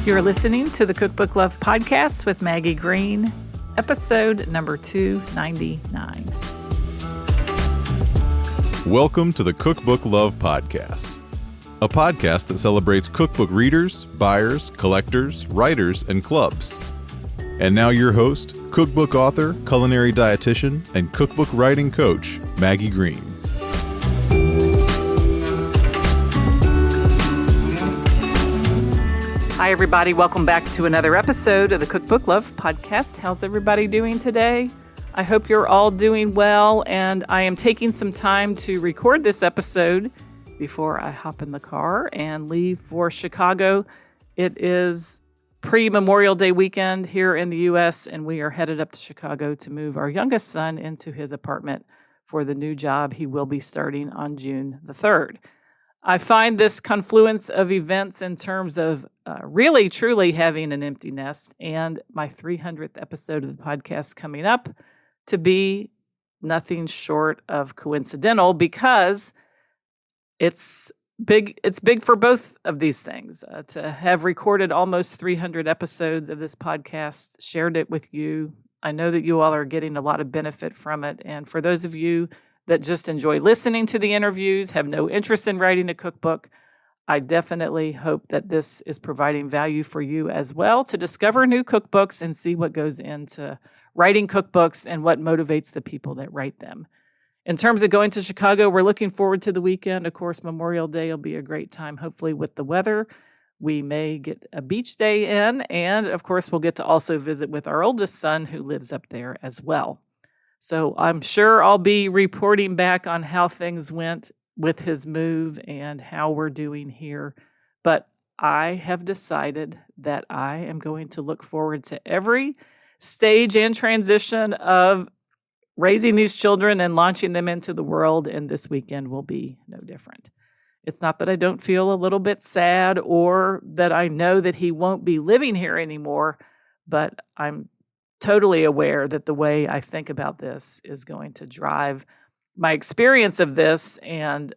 You're listening to the Cookbook Love Podcast with Maggie Green, episode number 299. Welcome to the Cookbook Love Podcast, a podcast that celebrates cookbook readers, buyers, collectors, writers, and clubs. And now your host, cookbook author, culinary dietitian, and cookbook writing coach, Maggie Green. Hi, everybody. Welcome back to another episode of the Cookbook Love Podcast. How's everybody doing today? I hope you're all doing well, and I am taking some time to record this episode before I hop in the car and leave for Chicago. It is pre-Memorial Day weekend here in the U.S., and we are headed up to Chicago to move our youngest son into his apartment for the new job he will be starting on June the 3rd. I find this confluence of events in terms of really, truly having an empty nest and my 300th episode of the podcast coming up to be nothing short of coincidental, because it's big. It's big for both of these things. To have recorded almost 300 episodes of this podcast, shared it with you. I know that you all are getting a lot of benefit from it. And for those of you that just enjoy listening to the interviews, have no interest in writing a cookbook, I definitely hope that this is providing value for you as well to discover new cookbooks and see what goes into writing cookbooks and what motivates the people that write them. In terms of going to Chicago, we're looking forward to the weekend. Of course, Memorial Day will be a great time, hopefully with the weather. We may get a beach day in, and of course, we'll get to also visit with our oldest son who lives up there as well. So I'm sure I'll be reporting back on how things went with his move and how we're doing here. But I have decided that I am going to look forward to every stage and transition of raising these children and launching them into the world, and this weekend will be no different. It's not that I don't feel a little bit sad or that I know that he won't be living here anymore, but I'm totally aware that the way I think about this is going to drive my experience of this, and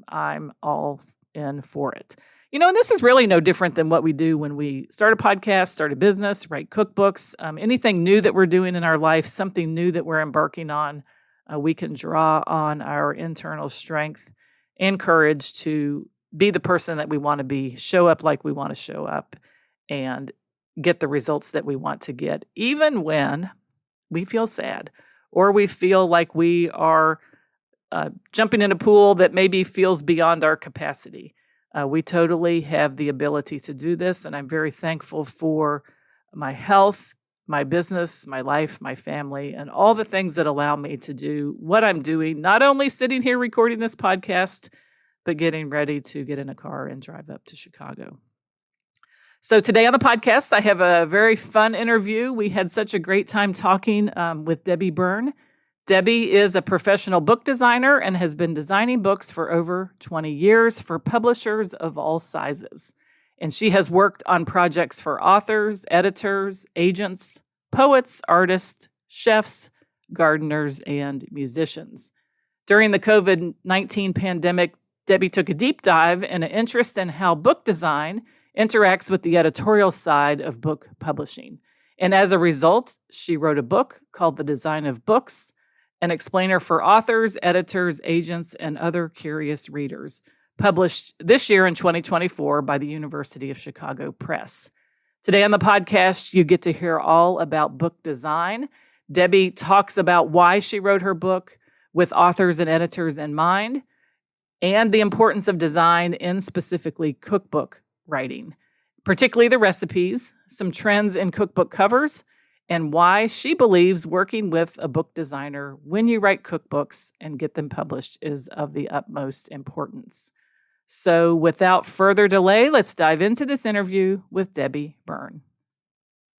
I'm all in for it. You know, and this is really no different than what we do when we start a podcast, start a business, write cookbooks, anything new that we're doing in our life, something new that we're embarking on. We can draw on our internal strength and courage to be the person that we want to be, show up like we want to show up, and get the results that we want to get, even when we feel sad or we feel like we are jumping in a pool that maybe feels beyond our capacity. We totally have the ability to do this, and I'm very thankful for my health, my business, my life, my family, and all the things that allow me to do what I'm doing, not only sitting here recording this podcast, but getting ready to get in a car and drive up to Chicago. So today on the podcast, I have a very fun interview. We had such a great time talking with Debbie Berne. Debbie is a professional book designer and has been designing books for over 20 years for publishers of all sizes. And she has worked on projects for authors, editors, agents, poets, artists, chefs, gardeners, and musicians. During the COVID-19 pandemic, Debbie took a deep dive and an interest in how book design interacts with the editorial side of book publishing. And as a result, she wrote a book called The Design of Books, an explainer for authors, editors, agents, and other curious readers, published this year in 2024 by the University of Chicago Press. Today on the podcast, you get to hear all about book design. Debbie talks about why she wrote her book with authors and editors in mind, and the importance of design in specifically cookbook writing, particularly the recipes, some trends in cookbook covers, and why she believes working with a book designer when you write cookbooks and get them published is of the utmost importance. So without further delay, let's dive into this interview with Debbie Berne.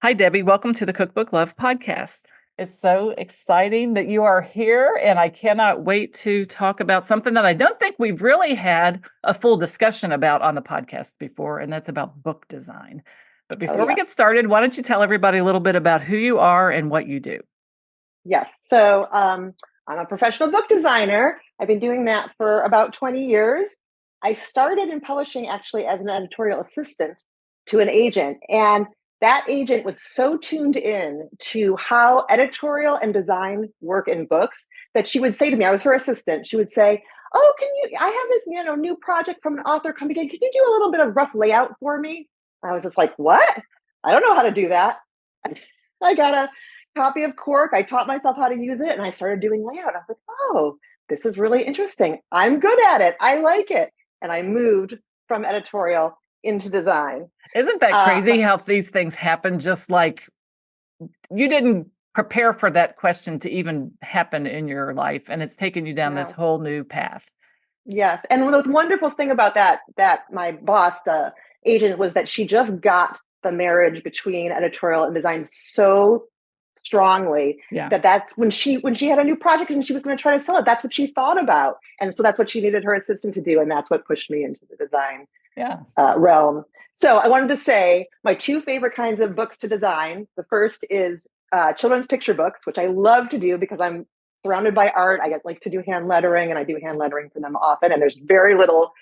Hi, Debbie. Welcome to the Cookbook Love Podcast. It's so exciting that you are here, and I cannot wait to talk about something that I don't think we've really had a full discussion about on the podcast before, and that's about book design. But before we get started, why don't you tell everybody a little bit about who you are and what you do? Yes. So I'm a professional book designer. I've been doing that for about 20 years. I started in publishing actually as an editorial assistant to an agent. And that agent was so tuned in to how editorial and design work in books that she would say to me, I was her assistant, she would say, oh, I have this, new project from an author coming in. Can you do a little bit of rough layout for me? I was just like, what? I don't know how to do that. I got a copy of Cork. I taught myself how to use it and I started doing layout. I was like, oh, this is really interesting. I'm good at it. I like it. And I moved from editorial into design. Isn't that crazy how these things happen? Just like you didn't prepare for that question to even happen in your life, and it's taken you down this whole new path. Yes. And the wonderful thing about that my boss, the agent, was that she just got the marriage between editorial and design so strongly that's when she had a new project and she was going to try to sell it, that's what she thought about. And so that's what she needed her assistant to do. And that's what pushed me into the design realm. So I wanted to say my two favorite kinds of books to design. The first is children's picture books, which I love to do because I'm surrounded by art. I like to do hand lettering, and I do hand lettering for them often. And there's very little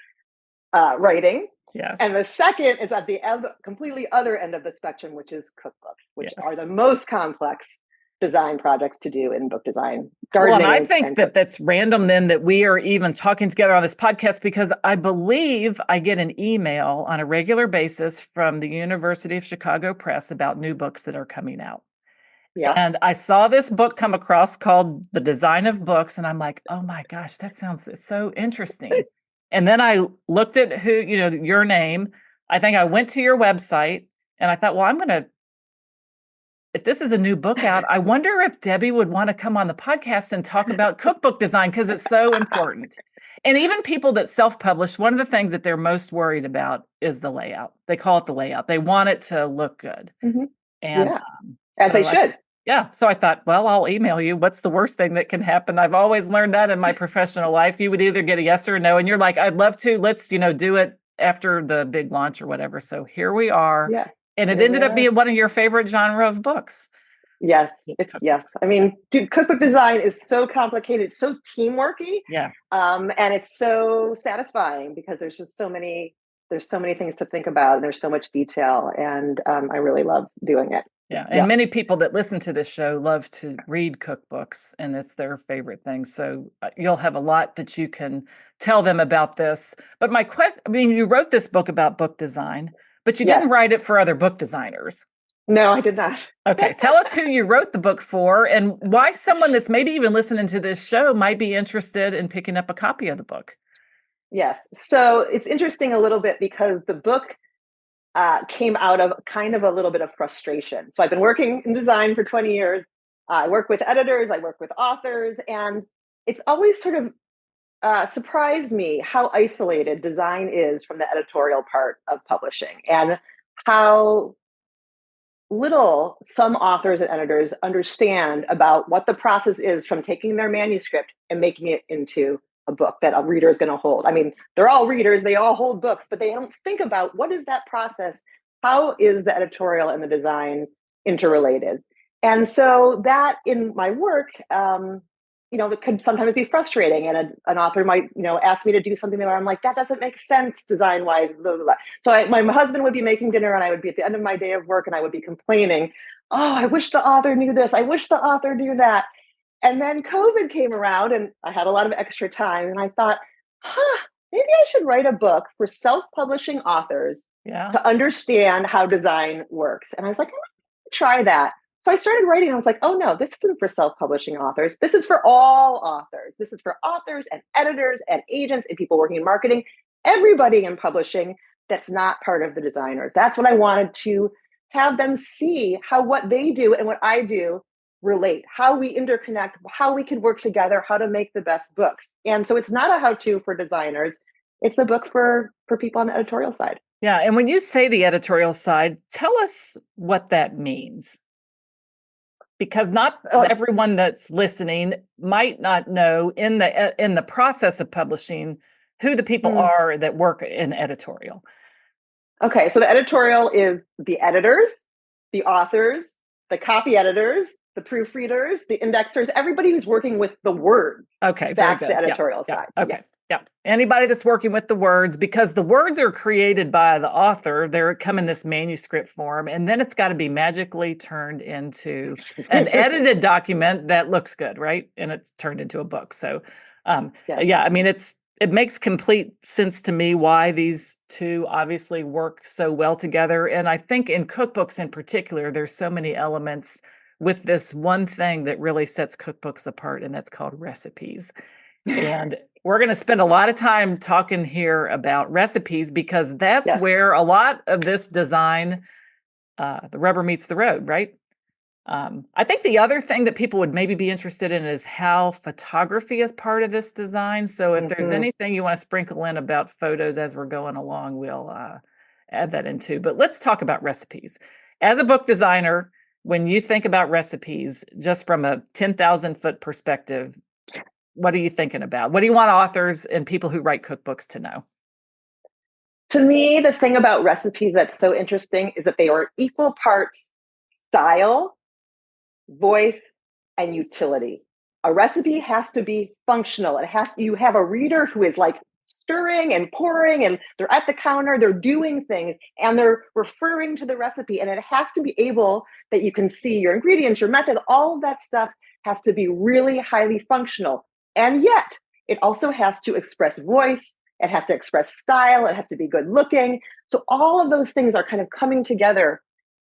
writing. Yes. And the second is at the completely other end of the spectrum, which is cookbooks, which are the most complex design projects to do in book design. Well, and I think that's random then that we are even talking together on this podcast, because I believe I get an email on a regular basis from the University of Chicago Press about new books that are coming out. Yeah. And I saw this book come across called The Design of Books. And I'm like, oh my gosh, that sounds so interesting. And then I looked at your name. I think I went to your website and I thought, well, if this is a new book out, I wonder if Debbie would want to come on the podcast and talk about cookbook design, because it's so important. And even people that self-publish, one of the things that they're most worried about is the layout. They call it the layout. They want it to look good. Mm-hmm. And as they should. So I thought, well, I'll email you. What's the worst thing that can happen? I've always learned that in my professional life. You would either get a yes or a no. And you're like, I'd love to. Let's, do it after the big launch or whatever. So here we are. Yeah. And it ended up being one of your favorite genre of books. Yes. Yes. I mean, cookbook design is so complicated. It's so teamworky. Yeah. And it's so satisfying because there's so many things to think about, and there's so much detail. And I really love doing it. Yeah. And many people that listen to this show love to read cookbooks, and it's their favorite thing. So you'll have a lot that you can tell them about this. But my question, you wrote this book about book design, but you didn't write it for other book designers. No, I did not. Okay. Tell us who you wrote the book for and why someone that's maybe even listening to this show might be interested in picking up a copy of the book. Yes. So it's interesting a little bit because the book came out of kind of a little bit of frustration. So I've been working in design for 20 years. I work with editors, I work with authors, and it's always sort of surprised me how isolated design is from the editorial part of publishing, and how little some authors and editors understand about what the process is from taking their manuscript and making it into a book that a reader is going to hold. I mean, they're all readers, they all hold books, but they don't think about what is that process? How is the editorial and the design interrelated? And so that in my work, it could sometimes be frustrating. And an author might, ask me to do something where I'm like, that doesn't make sense design-wise, blah, blah, blah. So my husband would be making dinner and I would be at the end of my day of work and I would be complaining, oh, I wish the author knew this. I wish the author knew that. And then COVID came around and I had a lot of extra time and I thought, maybe I should write a book for self-publishing authors to understand how design works. And I was like, try that. So I started writing. I was like, oh no, this isn't for self-publishing authors. This is for all authors. This is for authors and editors and agents and people working in marketing, everybody in publishing that's not part of the designers. That's what I wanted to have them see, how what they do and what I do relate, how we interconnect, how we can work together, how to make the best books. And so it's not a how-to for designers. It's a book for people on the editorial side. Yeah. And when you say the editorial side, tell us what that means. Because not everyone that's listening might not know in the process of publishing who the people are that work in editorial. Okay. So the editorial is the editors, the authors, the copy editors, the proofreaders, the indexers, everybody who's working with the words. Okay. That's the editorial side. Okay. Yeah. Anybody that's working with the words, because the words are created by the author, they come in this manuscript form, and then it's got to be magically turned into an edited document that looks good, right? And it's turned into a book. So, Yes. yeah, I mean, it makes complete sense to me why these two obviously work so well together. And I think in cookbooks in particular, there's so many elements with this one thing that really sets cookbooks apart, and that's called recipes. And we're going to spend a lot of time talking here about recipes because that's Yes. where a lot of this design, the rubber meets the road, right? I think the other thing that people would maybe be interested in is how photography is part of this design. So if there's anything you want to sprinkle in about photos as we're going along, we'll add that in too. But let's talk about recipes. As a book designer, when you think about recipes, just from a 10,000-foot perspective, what are you thinking about? What do you want authors and people who write cookbooks to know? To me, the thing about recipes that's so interesting is that they are equal parts style, voice, and utility. A recipe has to be functional. You have a reader who is like stirring and pouring, and they're at the counter, they're doing things, and they're referring to the recipe. And it has to be able that you can see your ingredients, your method, all of that stuff has to be really highly functional. And yet, it also has to express voice, it has to express style, it has to be good looking. So all of those things are kind of coming together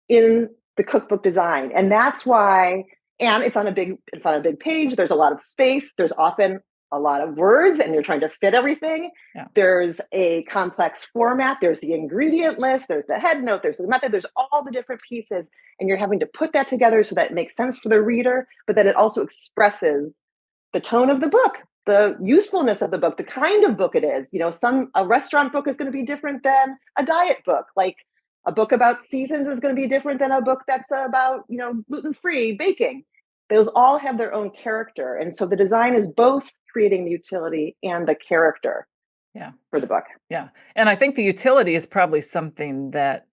in the cookbook design. And that's why, and it's on a big page, there's a lot of space, there's often a lot of words, and you're trying to fit everything. Yeah. There's a complex format, there's the ingredient list, there's the head note, there's the method, there's all the different pieces, and you're having to put that together so that it makes sense for the reader, but that it also expresses the tone of the book, the usefulness of the book, the kind of book it is. A restaurant book is going to be different than a diet book. Like a book about seasons is going to be different than a book that's about, gluten-free baking. Those all have their own character. And so the design is both creating the utility and the character for the book. Yeah. And I think the utility is probably something that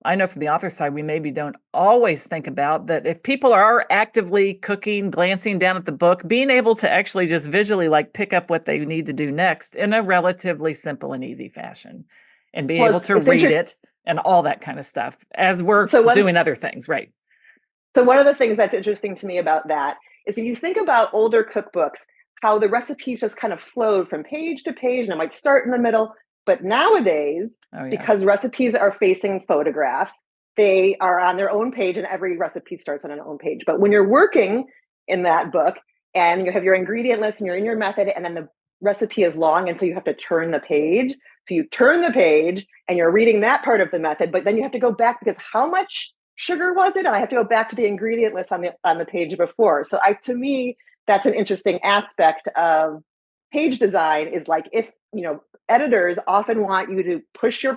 I know from the author side, we maybe don't always think about, that if people are actively cooking, glancing down at the book, being able to actually just visually pick up what they need to do next in a relatively simple and easy fashion, and be able to read it and all that kind of stuff as we're doing other things, right? So one of the things that's interesting to me about that is if you think about older cookbooks, how the recipes just kind of flowed from page to page, and it might start in the middle. But nowadays, because recipes are facing photographs, they are on their own page, and every recipe starts on an own page. But when you're working in that book and you have your ingredient list and you're in your method, and then the recipe is long, and so you have to turn the page. So you turn the page and you're reading that part of the method, but then you have to go back because how much sugar was it? And I have to go back to the ingredient list on the page before. So to me, that's an interesting aspect of page design, is like, if, editors often want you to push your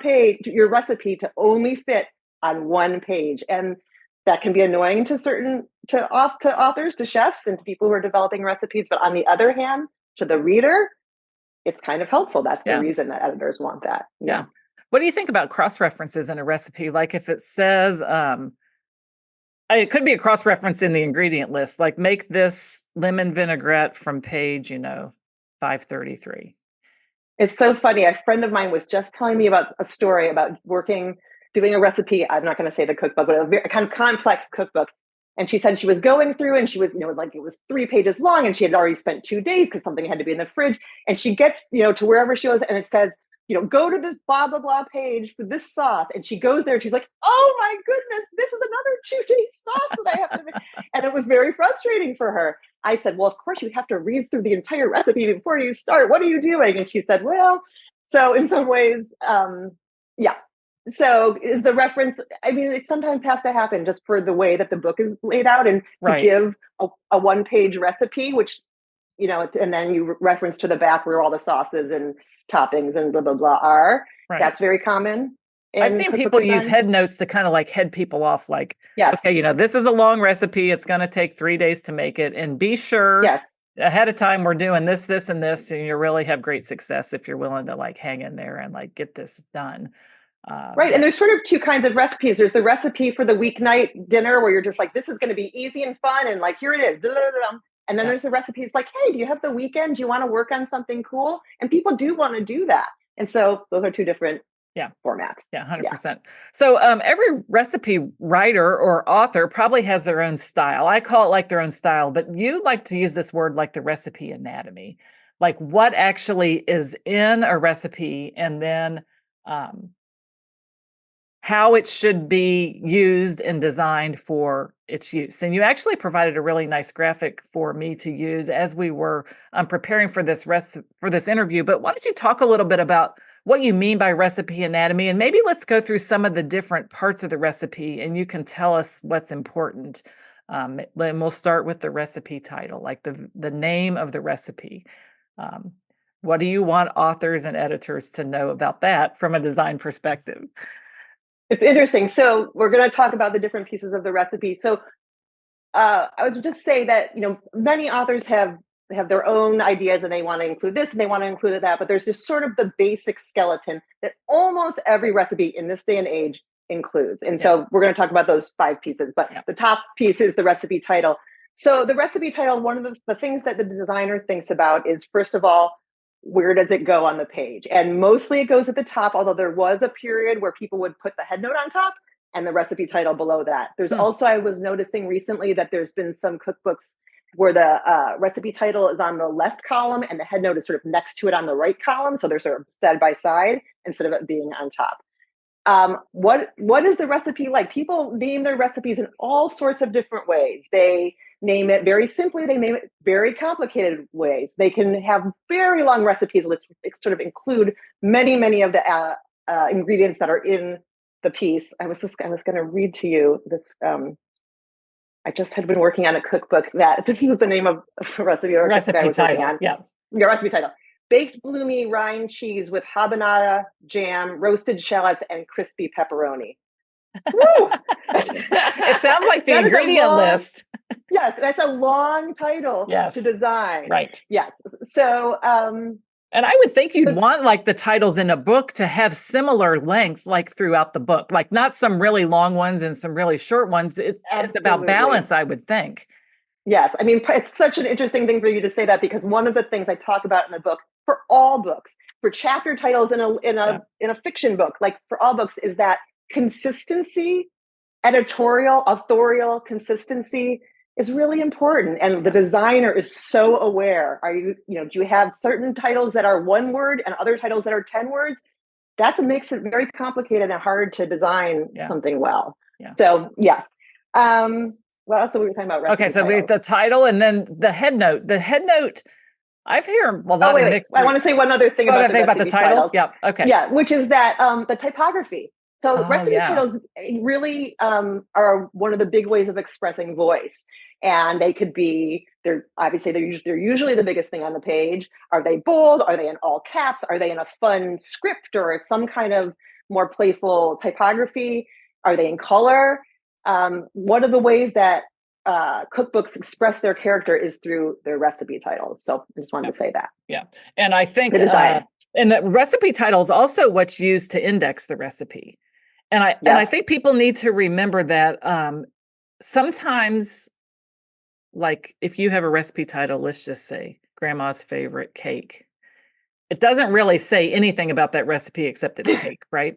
recipe to only fit on one page. And that can be annoying to authors, to chefs, and to people who are developing recipes. But on the other hand, to the reader, it's kind of helpful. That's the reason that editors want that. Yeah. What do you think about cross-references in a recipe? Like if it says, it could be a cross-reference in the ingredient list, like make this lemon vinaigrette from page, 533. It's so funny. A friend of mine was just telling me about a story about doing a recipe. I'm not going to say the cookbook, but a kind of complex cookbook. And she said she was going through, and she was, it was 3 pages long, and she had already spent 2 days because something had to be in the fridge. And she gets, to wherever she was, and it says, go to the blah, blah, blah page for this sauce. And she goes there and she's like, oh my goodness, this is another 2-day sauce that I have to make. And it was very frustrating for her. I said, well, of course you have to read through the entire recipe before you start. What are you doing? And she said, well, so in some ways, So is the reference, it sometimes has to happen just for the way that the book is laid out, and to give a 1-page recipe, which, and then you reference to the back where all the sauces and toppings and blah, blah, blah are. Right. That's very common. I've seen people use head notes to kind of head people off, okay, this is a long recipe. It's going to take 3 days to make it. And be sure ahead of time we're doing this, this, and this. And you really have great success if you're willing to hang in there and get this done. Right. And there's sort of 2 kinds of recipes. There's the recipe for the weeknight dinner where you're just this is going to be easy and fun. And here it is. Blah, blah, blah. And then there's the recipes like, hey, do you have the weekend? Do you want to work on something cool? And people do want to do that. And so those are two different formats. Yeah, 100%. So every recipe writer or author probably has their own style. I call it like their own style, but you like to use this word like the recipe anatomy, like what actually is in a recipe, and then how it should be used and designed for its use. And you actually provided a really nice graphic for me to use as we were preparing for this interview. But why don't you talk a little bit about what you mean by recipe anatomy, and maybe let's go through some of the different parts of the recipe, and you can tell us what's important. And we'll start with the recipe title, like the name of the recipe. What do you want authors and editors to know about that from a design perspective? It's interesting. So we're going to talk about the different pieces of the recipe. So I would just say that, many authors have their own ideas and they want to include this and they want to include that, but there's just sort of the basic skeleton that almost every recipe in this day and age includes. And so we're going to talk about those 5 pieces, but the top piece is the recipe title. So the recipe title, one of the things that the designer thinks about is, first of all, where does it go on the page? And mostly it goes at the top, although there was a period where people would put the headnote on top and the recipe title below that. There's also, I was noticing recently that there's been some cookbooks where the recipe title is on the left column and the headnote is sort of next to it on the right column. So they're sort of side by side instead of it being on top. What is the recipe like? People name their recipes in all sorts of different ways. They name it very simply. They name it very complicated ways. They can have very long recipes which sort of include many of the ingredients that are in the piece. I was going to read to you this. I just had been working on a cookbook that this was the name of a recipe or recipe I was title. On. Yeah, recipe title. Baked bloomy rind cheese with habanada jam, roasted shallots, and crispy pepperoni. Woo! It sounds like the ingredient list. Yes, that's a long title to design. Right. Yes. So, and I would think you'd want like the titles in a book to have similar length, like throughout the book, like not some really long ones and some really short ones. It's about balance, I would think. Yes. I mean, it's such an interesting thing for you to say that, because one of the things I talk about in the book, for all books, for chapter titles in a fiction book, like for all books, is that consistency, editorial, authorial consistency is really important. And the designer is so aware. Do you have certain titles that are 1 word and other titles that are 10 words? That makes it very complicated and hard to design something well. Yeah. So, yes. What else are we talking about? Okay, so we have the title and then the headnote. The headnote, I've heard a lot of mixed. I want to say one other thing about the title. Yeah. Okay. Yeah, which is that the typography. So recipe titles really are one of the big ways of expressing voice, and they could be they're usually the biggest thing on the page. Are they bold? Are they in all caps? Are they in a fun script or some kind of more playful typography? Are they in color? One of the ways that cookbooks express their character is through their recipe titles. So I just wanted to say that. Yeah. And I think and the recipe title is also what's used to index the recipe. And I think people need to remember that sometimes, like if you have a recipe title, let's just say grandma's favorite cake, it doesn't really say anything about that recipe except it's cake, right?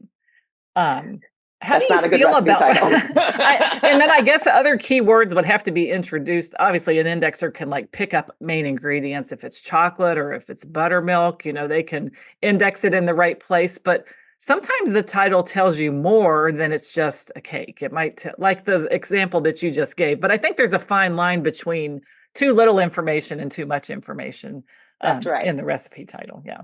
How do you feel about and then I guess other keywords would have to be introduced. Obviously, an indexer can like pick up main ingredients. If it's chocolate or if it's buttermilk, they can index it in the right place. But sometimes the title tells you more than it's just a cake. It might like the example that you just gave. But I think there's a fine line between too little information and too much information. That's right. In the recipe title. Yeah.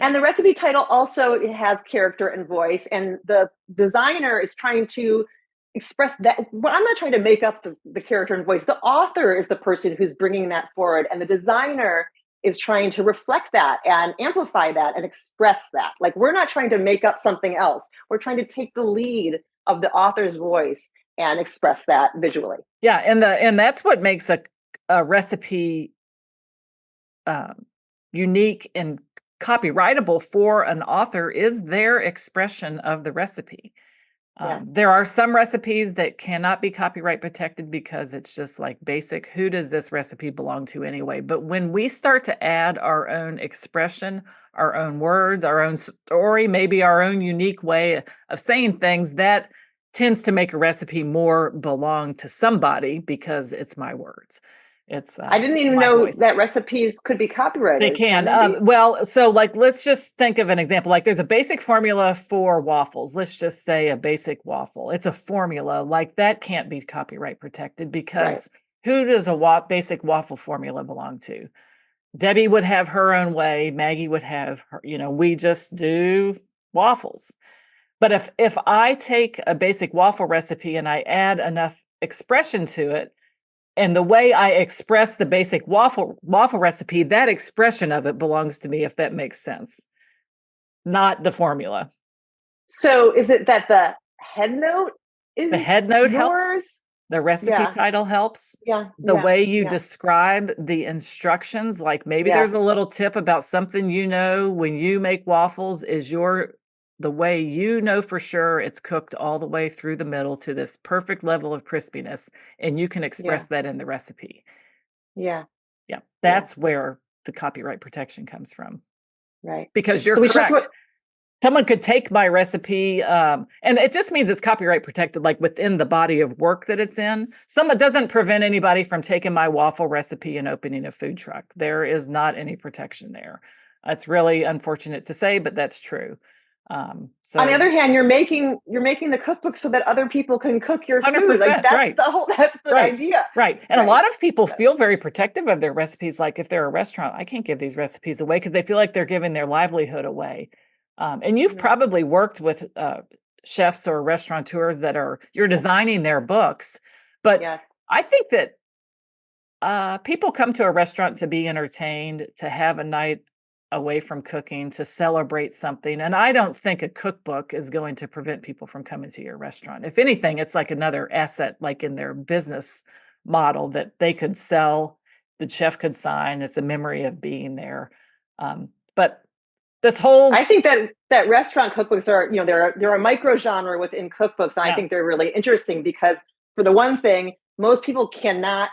And the recipe title also has character and voice, and the designer is trying to express that. Well, I'm not trying to make up the character and voice. The author is the person who's bringing that forward, and the designer is trying to reflect that and amplify that and express that. Like, we're not trying to make up something else. We're trying to take the lead of the author's voice and express that visually. Yeah, and that's what makes a recipe unique and copyrightable for an author, is their expression of the recipe. Yes. There are some recipes that cannot be copyright protected because it's just like basic, who does this recipe belong to anyway? But when we start to add our own expression, our own words, our own story, maybe our own unique way of saying things, that tends to make a recipe more belong to somebody because it's my words. It's I didn't even my know voice. that recipes could be They copyrighted. can. They be? Well, so like, let's just think of an example. Like, there's a basic formula for waffles. Let's just say a basic waffle. It's a formula. Like, that can't be copyright protected Right. because who does a basic waffle formula belong to? Debbie would have her own way. Maggie would have her, we just do waffles. But if I take a basic waffle recipe and I add enough expression to it, and the way I express the basic waffle recipe, that expression of it belongs to me, if that makes sense, not the formula. So is it that the head note is The head note helps. yours? The recipe Yeah. title helps. Yeah. The Yeah. way you Yeah. describe the instructions, like maybe there's a Yes. little tip about something when you make waffles is the way you know for sure it's cooked all the way through the middle to this perfect level of crispiness, and you can Yeah. express that in the recipe. Yeah. Yeah, Yeah. that's where the copyright protection comes from. Right. Because you're So we took correct. Someone could take my recipe, and it just means it's copyright protected, like within the body of work that it's in. It doesn't prevent anybody from taking my waffle recipe and opening a food truck. There is not any protection there. It's really unfortunate to say, but that's true. On the other hand, you're making the cookbook so that other people can cook your food. Like 100%, right. That's the Right. idea. Right. And a Right. lot of people feel very protective of their recipes. Like if they're a restaurant, I can't give these recipes away because they feel like they're giving their livelihood away. And you've Yeah. probably worked with chefs or restaurateurs you're designing their books. But Yes. I think that people come to a restaurant to be entertained, to have a night away from cooking, to celebrate something. And I don't think a cookbook is going to prevent people from coming to your restaurant. If anything, it's like another asset, like in their business model that they could sell, the chef could sign. It's a memory of being there. But this whole I think that restaurant cookbooks are, they're a micro genre within cookbooks. And I Yeah. think they're really interesting because, for the one thing, most people cannot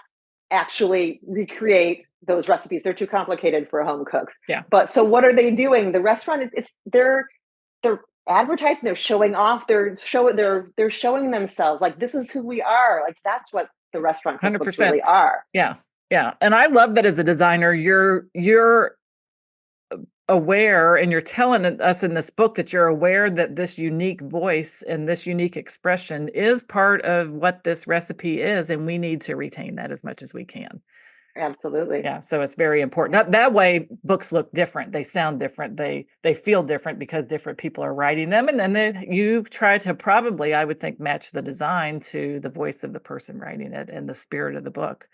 actually recreate those recipes. They're too complicated for home cooks. Yeah. But so what are they doing? The restaurant they're advertising, they're showing off, they're showing themselves, like, this is who we are. Like, that's what the restaurant cookbooks 100%. really are. Yeah. Yeah. And I love that as a designer, you're aware, and you're telling us in this book that you're aware that this unique voice and this unique expression is part of what this recipe is, and we need to retain that as much as we can. Absolutely. Yeah, so it's very important. That way books look different, they sound different, they feel different because different people are writing them, and then you try to probably, I would think, match the design to the voice of the person writing it and the spirit of the book.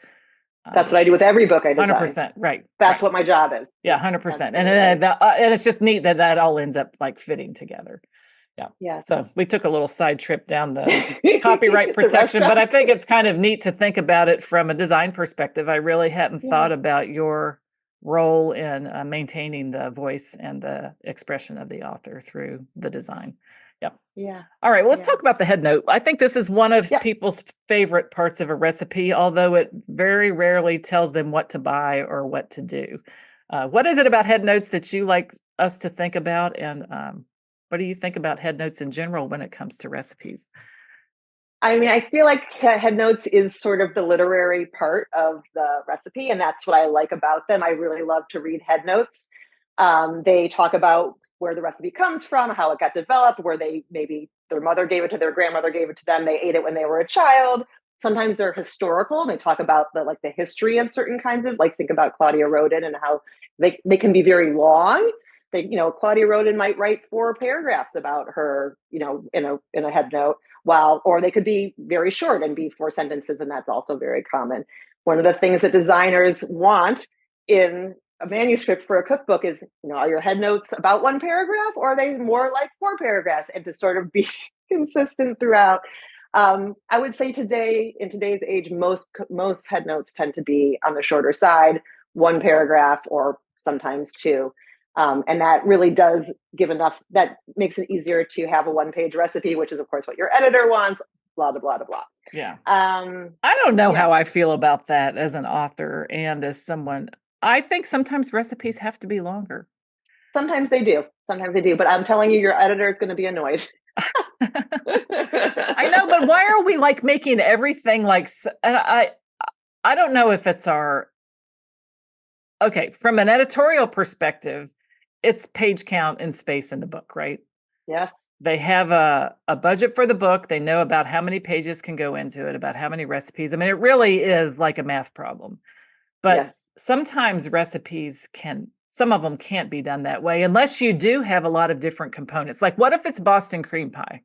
That's what I do with every book I design. 100%, right. That's what my job is. Yeah, 100%. Absolutely. And it's just neat that all ends up like fitting together. Yeah. Yes. So we took a little side trip down the copyright The protection, but I restaurant. think it's kind of neat to think about it from a design perspective. I really hadn't thought about your role in maintaining the voice and the expression of the author through the design. Yep. Yeah. All right, well, let's talk about the head note. I think this is one of people's favorite parts of a recipe, although it very rarely tells them what to buy or what to do. What is it about head notes that you like us to think about? And what do you think about head notes in general when it comes to recipes? I mean, I feel like head notes is sort of the literary part of the recipe, and that's what I like about them. I really love to read head notes. They talk about where the recipe comes from, how it got developed, where maybe their mother gave it to their grandmother, gave it to them, they ate it when they were a child. Sometimes they're historical. They talk about the history of certain kinds of, like, think about Claudia Roden and how they can be very long. Claudia Roden might write 4 paragraphs about her, in a head note, or they could be very short and be 4 sentences, and that's also very common. One of the things that designers want in a manuscript for a cookbook is, are your head notes about 1 paragraph, or are they more like 4 paragraphs, and to sort of be consistent throughout. I would say in today's age, most head notes tend to be on the shorter side, 1 paragraph or sometimes 2. And that really does that makes it easier to have a one-page recipe, which is of course what your editor wants, blah, blah, blah, blah, blah. Yeah. I don't know how I feel about that as an author and as someone. I think sometimes recipes have to be longer. Sometimes they do, but I'm telling you, your editor is going to be annoyed. I know, but why are we like making everything like, and I don't know if it's okay, from an editorial perspective, it's page count and space in the book, right? Yes. They have a budget for the book. They know about how many pages can go into it, about how many recipes. I mean, it really is like a math problem. But sometimes recipes some of them can't be done that way unless you do have a lot of different components. Like, what if it's Boston cream pie?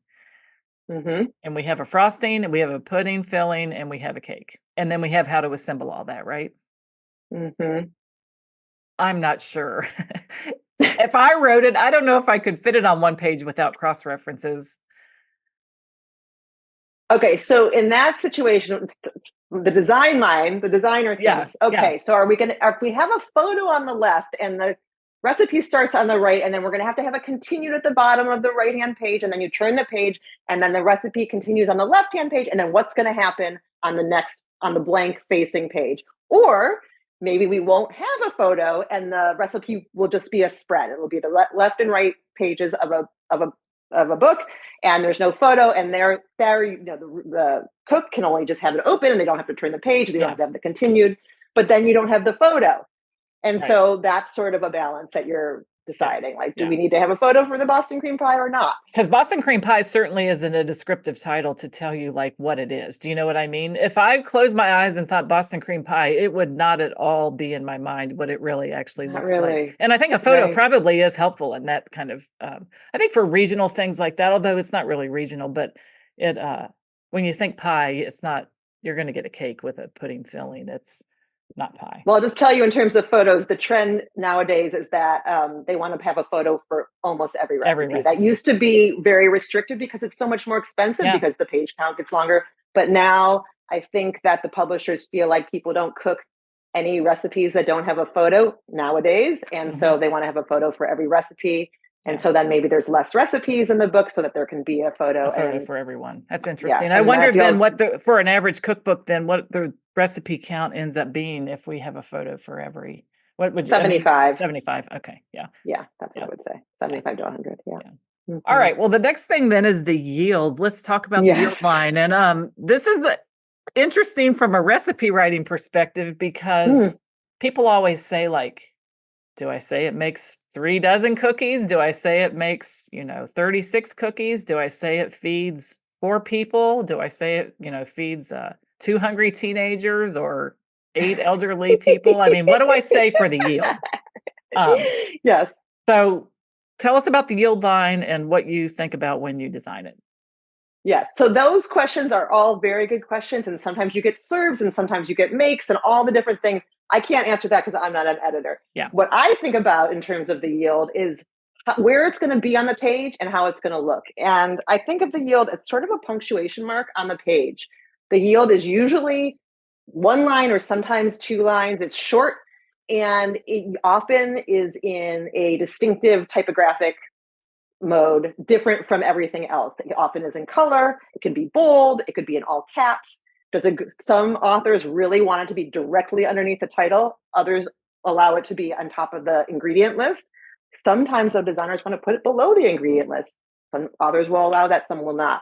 Mm-hmm. And we have a frosting, and we have a pudding filling, and we have a cake. And then we have how to assemble all that, right? Mm-hmm. I'm not sure. If I wrote it, I don't know if I could fit it on one page without cross-references. Okay, so in that situation, the designer thinks, so if we have a photo on the left and the recipe starts on the right, and then we're going to have a continued at the bottom of the right-hand page, and then you turn the page, and then the recipe continues on the left-hand page, and then what's going to happen on the blank facing page? Or maybe we won't have a photo, and the recipe will just be a spread. It will be the left and right pages of a book, and there's no photo, and the cook can only just have it open, and they don't have to turn the page, they don't have to have the continued, but then you don't have the photo. And so that's sort of a balance that you're deciding, like, do we need to have a photo for the Boston cream pie or not? Because Boston cream pie certainly isn't a descriptive title to tell you like what it is. Do you know what I mean? If I closed my eyes and thought Boston cream pie, it would not at all be in my mind what it really actually looks like. And I think a photo probably is helpful in that kind of, I think for regional things like that, although it's not really regional, but it, when you think pie, it's not, you're going to get a cake with a pudding filling. It's not pie. Well, I'll just tell you in terms of photos, the trend nowadays is that they want to have a photo for almost every recipe. That used to be very restricted because it's so much more expensive because the page count gets longer. But now I think that the publishers feel like people don't cook any recipes that don't have a photo nowadays. And so they want to have a photo for every recipe. And so then maybe there's less recipes in the book so that there can be a photo for everyone. That's interesting. I wondered then for an average cookbook, then what the recipe count ends up being if we have a photo for every, what would you 75. 75. Okay. Yeah. Yeah. That's what I would say. 75 to 100. Yeah. Mm-hmm. All right. Well, the next thing then is the yield. Let's talk about the yield line. And this is interesting from a recipe writing perspective because people always say like, do I say it makes 3 dozen cookies? Do I say it makes, 36 cookies? Do I say it feeds 4 people? Do I say it, feeds 2 hungry teenagers or 8 elderly people? I mean, what do I say for the yield? Yes. So tell us about the yield line and what you think about when you design it. Yes. So those questions are all very good questions. And sometimes you get serves and sometimes you get makes and all the different things. I can't answer that because I'm not an editor. Yeah. What I think about in terms of the yield is where it's going to be on the page and how it's going to look. And I think of the yield as sort of a punctuation mark on the page. The yield is usually 1 line or sometimes 2 lines. It's short and it often is in a distinctive typographic mode, different from everything else. It often is in color. It can be bold. It could be in all caps. Some authors really want it to be directly underneath the title. Others allow it to be on top of the ingredient list. Sometimes the designers want to put it below the ingredient list. Some authors will allow that, some will not.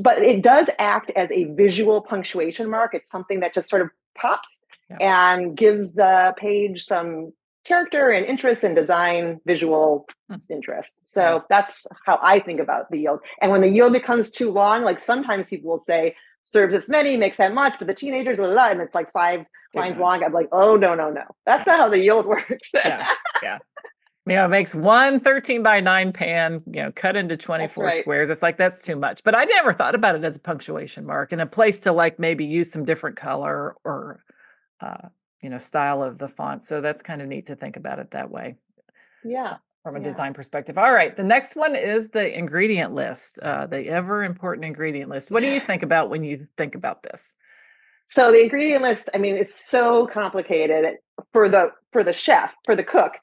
But it does act as a visual punctuation mark. It's something that just sort of pops and gives the page some character and interest and design, visual interest. So that's how I think about the yield. And when the yield becomes too long, like sometimes people will say, serves this many, makes that much, but the teenagers will and it's like 5 lines long. I'm like, oh, no. That's not how the yield works. Yeah. It makes 1 13 by 9 pan, cut into 24 squares. It's like, that's too much. But I never thought about it as a punctuation mark and a place to like maybe use some different color or, style of the font. So that's kind of neat to think about it that way. Yeah. From a design perspective. All right. The next one is the ingredient list, the ever important ingredient list. What do you think about when you think about this? So the ingredient list, I mean, it's so complicated for the chef, for the cook.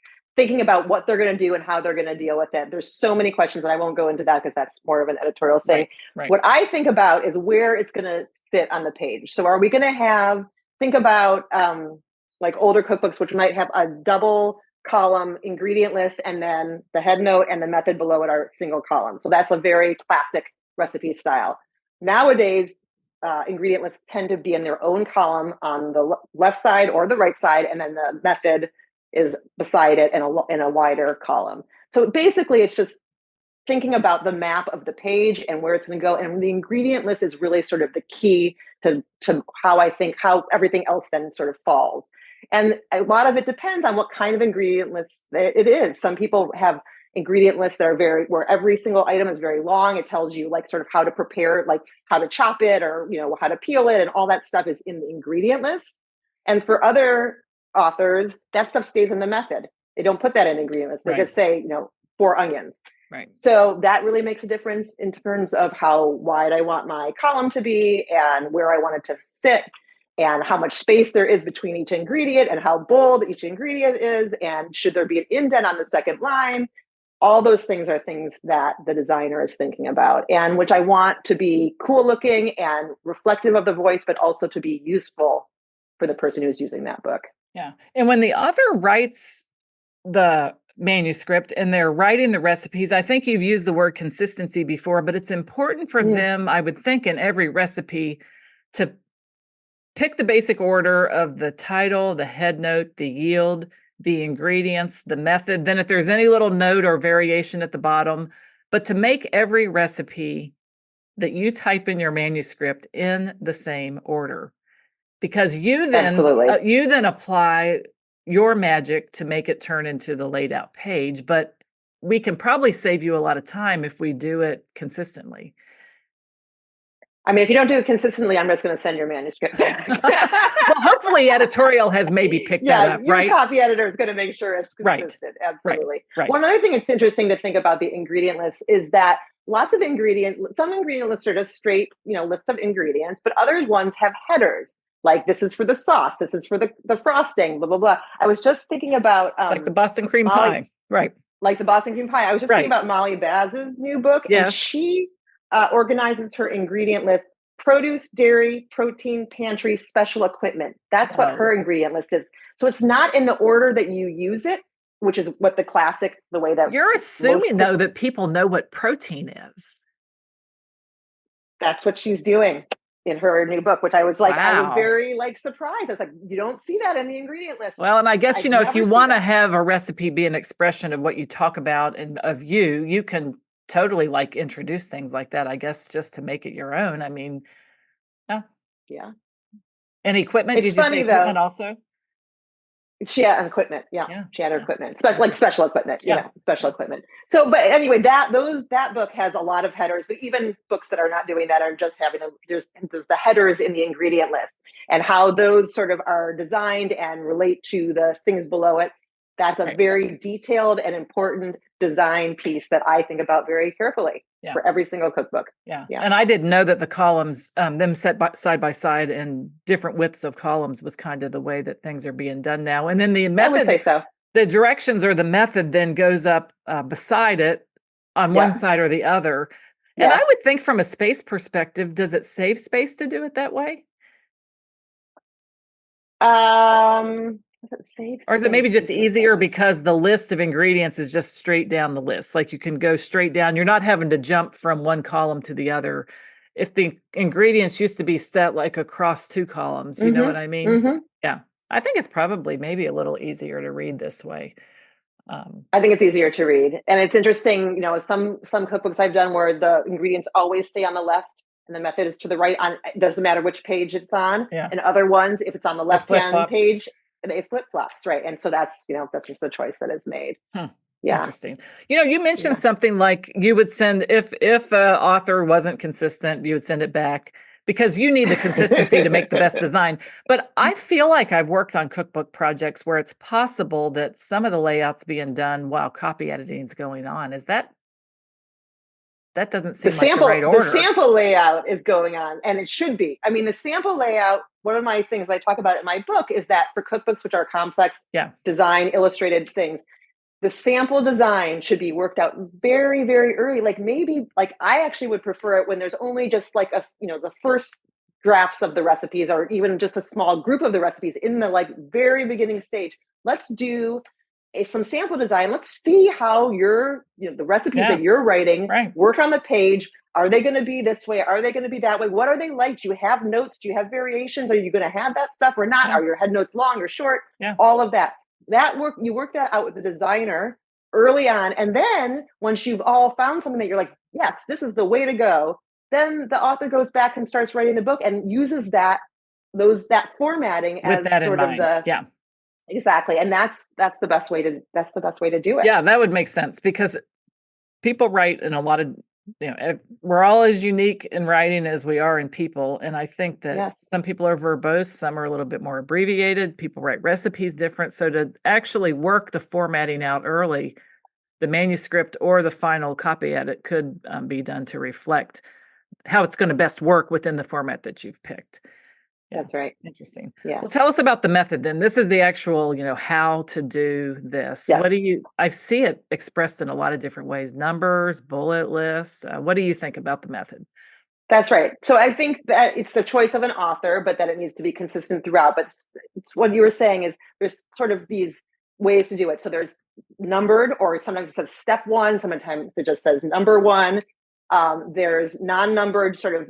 thinking about what they're going to do and how they're going to deal with it. There's so many questions, and I won't go into that because that's more of an editorial thing. Right. What I think about is where it's going to sit on the page. So are we going to think about like older cookbooks, which might have a double column ingredient list, and then the head note and the method below it are single column. So that's a very classic recipe style. Nowadays, ingredient lists tend to be in their own column on the left side or the right side, and then the method is beside it in a wider column. So basically, it's just thinking about the map of the page and where it's going to go. And the ingredient list is really sort of the key to how everything else then sort of falls. And a lot of it depends on what kind of ingredient list it is. Some people have ingredient lists that are where every single item is very long. It tells you like sort of how to prepare, like how to chop it, or how to peel it, and all that stuff is in the ingredient list. And for other authors, that stuff stays in the method. They don't put that in the ingredient list. They just say 4 onions. Right. So that really makes a difference in terms of how wide I want my column to be and where I want it to sit, and how much space there is between each ingredient and how bold each ingredient is, and should there be an indent on the second line. All those things are things that the designer is thinking about, and which I want to be cool looking and reflective of the voice, but also to be useful for the person who's using that book. Yeah. And when the author writes the manuscript and they're writing the recipes, I think you've used the word consistency before, but it's important for them, I would think, in every recipe to pick the basic order of the title, the head note, the yield, the ingredients, the method, then if there's any little note or variation at the bottom, but to make every recipe that you type in your manuscript in the same order. Because you then apply your magic to make it turn into the laid out page, but we can probably save you a lot of time if we do it consistently. I mean, if you don't do it consistently, I'm just going to send your manuscript back. Well, hopefully editorial has maybe picked that up, right? Your copy editor is going to make sure it's consistent. Right. Absolutely. Right. One other thing that's interesting to think about the ingredient list is that some ingredient lists are just straight, list of ingredients, but other ones have headers. Like, this is for the sauce, this is for the frosting, blah, blah, blah. I was just thinking about... like the Boston cream pie. Right. Like the Boston cream pie. I was just thinking about Molly Baz's new book. Yes. And she organizes her ingredient list: produce, dairy, protein, pantry, special equipment. That's what her ingredient list is. So it's not in the order that you use it, which is what the way that... You're assuming, though, that people know what protein is. That's what she's doing in her new book, which I was like, wow. I was very surprised. I was like, you don't see that in the ingredient list. Well, and I guess, if you want to have a recipe be an expression of what you talk about and of you can totally introduce things like that, I guess, just to make it your own. I mean, yeah. And equipment, it's did you funny, say equipment also? She had equipment. Yeah. She had her equipment, special equipment, special equipment. So, but anyway, that book has a lot of headers, but even books that are not doing that are just having there's the headers in the ingredient list, and how those sort of are designed and relate to the things below it. That's a very detailed and important design piece that I think about very carefully for every single cookbook. Yeah. And I didn't know that the columns, them set side by side and different widths of columns, was kind of the way that things are being done now. And then the method, I would say so. The directions or the method then goes up beside it on one side or the other. And I would think from a space perspective, does it save space to do it that way? Or is it maybe just easier because the list of ingredients is just straight down the list? Like, you can go straight down. You're not having to jump from one column to the other. If the ingredients used to be set across 2 columns, you know what I mean? Mm-hmm. Yeah. I think it's probably maybe a little easier to read this way. I think it's easier to read. And it's interesting, some cookbooks I've done where the ingredients always stay on the left and the method is to the right. It doesn't matter which page it's on. Yeah. And other ones, if it's on the left-hand page, it flip-flops, right? And so that's just the choice that is made. Yeah. Interesting. You mentioned something like you would send, if an author wasn't consistent, you would send it back because you need the consistency to make the best design. But I feel like I've worked on cookbook projects where it's possible that some of the layouts being done while copy editing is going on. Is that doesn't seem like the right order. The sample layout is going on, and it should be. I mean, the sample layout, one of my things I talk about in my book is that for cookbooks, which are complex design, illustrated things, the sample design should be worked out very, very early. Like maybe, like I actually would prefer it when there's only just like the first drafts of the recipes, or even just a small group of the recipes in the like very beginning stage. Let's do some sample design. Let's see how the recipes that you're writing work on the page. Are they going to be this way? Are they going to be that way? What are they like? Do you have notes? Do you have variations? Are you going to have that stuff or not? Are your head notes long or short? All of that. You work that out with the designer early on. And then once you've all found something that you're like, yes, this is the way to go, then the author goes back and starts writing the book and uses that formatting with as that sort of the exactly. And that's the best way to do it. Yeah, that would make sense, because people write in a lot of, we're all as unique in writing as we are in people. And I think that some people are verbose, some are a little bit more abbreviated. People write recipes different. So to actually work the formatting out early, the manuscript or the final copy edit could be done to reflect how it's going to best work within the format that you've picked. That's right. Interesting. Yeah. Well, tell us about the method then. This is the actual, how to do this. Yes. I see it expressed in a lot of different ways, numbers, bullet lists. What do you think about the method? That's right. So I think that it's the choice of an author, but that it needs to be consistent throughout. But it's what you were saying is there's sort of these ways to do it. So there's numbered, or sometimes it says step one, sometimes it just says number one. There's non-numbered sort of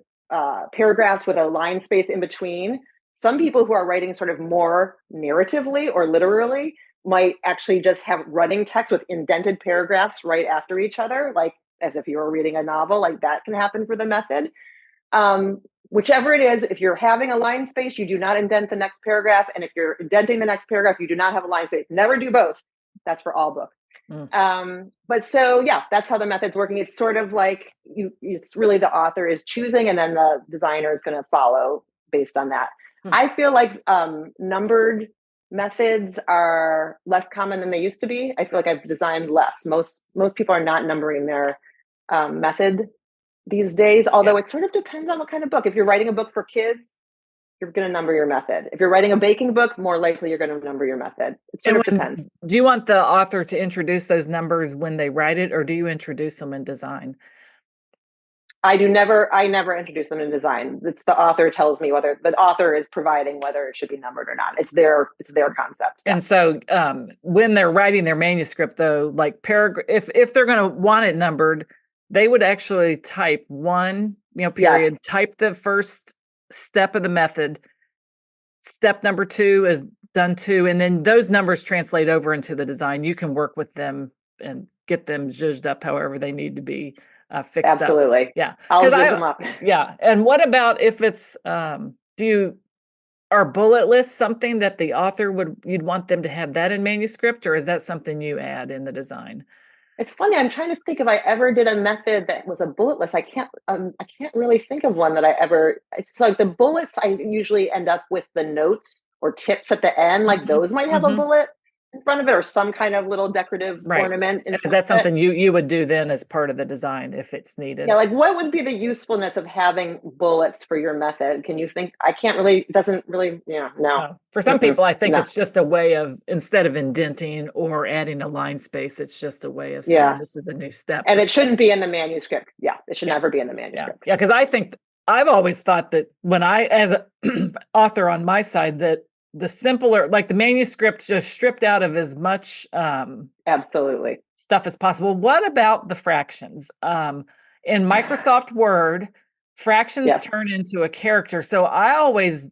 paragraphs with a line space in between. Some people who are writing sort of more narratively or literally might actually just have running text with indented paragraphs right after each other, like as if you were reading a novel. Like that can happen for the method. Whichever it is, if you're having a line space, you do not indent the next paragraph. And if you're indenting the next paragraph, you do not have a line space. Never do both. That's for all books. But so, that's how the method's working. It's sort of like it's really the author is choosing, and then the designer is going to follow based on that. I feel like numbered methods are less common than they used to be. I feel like I've designed less. Most people are not numbering their method these days, although it sort of depends on what kind of book. If you're writing a book for kids, you're going to number your method. If you're writing a baking book, more likely you're going to number your method. It sort of depends. Do you want the author to introduce those numbers when they write it, or do you introduce them in design? I never introduce them in design. It's the author tells me whether the author is providing whether it should be numbered or not. It's their concept. And so when they're writing their manuscript, though, like if they're going to want it numbered, they would actually type one, period, type the first step of the method. Step number 2 is done 2, and then those numbers translate over into the design. You can work with them and get them zhuzhed up however they need to be fixed up. Absolutely. Yeah. I'll zhuzh them up. Yeah. And what about if it's, are bullet lists something that the author you'd want them to have that in manuscript, or is that something you add in the design? It's funny. I'm trying to think if I ever did a method that was a bullet list. I can't really think of one that I ever. It's like the bullets. I usually end up with the notes or tips at the end. Like those might have a bullet in front of it, or some kind of little decorative ornament. That's something you would do then as part of the design if it's needed. Yeah, like what would be the usefulness of having bullets for your method? Can you think? I can't really. It doesn't really. No. For some people, I think it's just a way of, instead of indenting or adding a line space, it's just a way of saying this is a new step. And it shouldn't be in the manuscript. Yeah, it should never be in the manuscript. Yeah, because I think I've always thought that when I, as an author on my side, that the simpler, like the manuscript just stripped out of as much absolutely stuff as possible. What about the fractions? In Microsoft Word, fractions turn into a character. So I always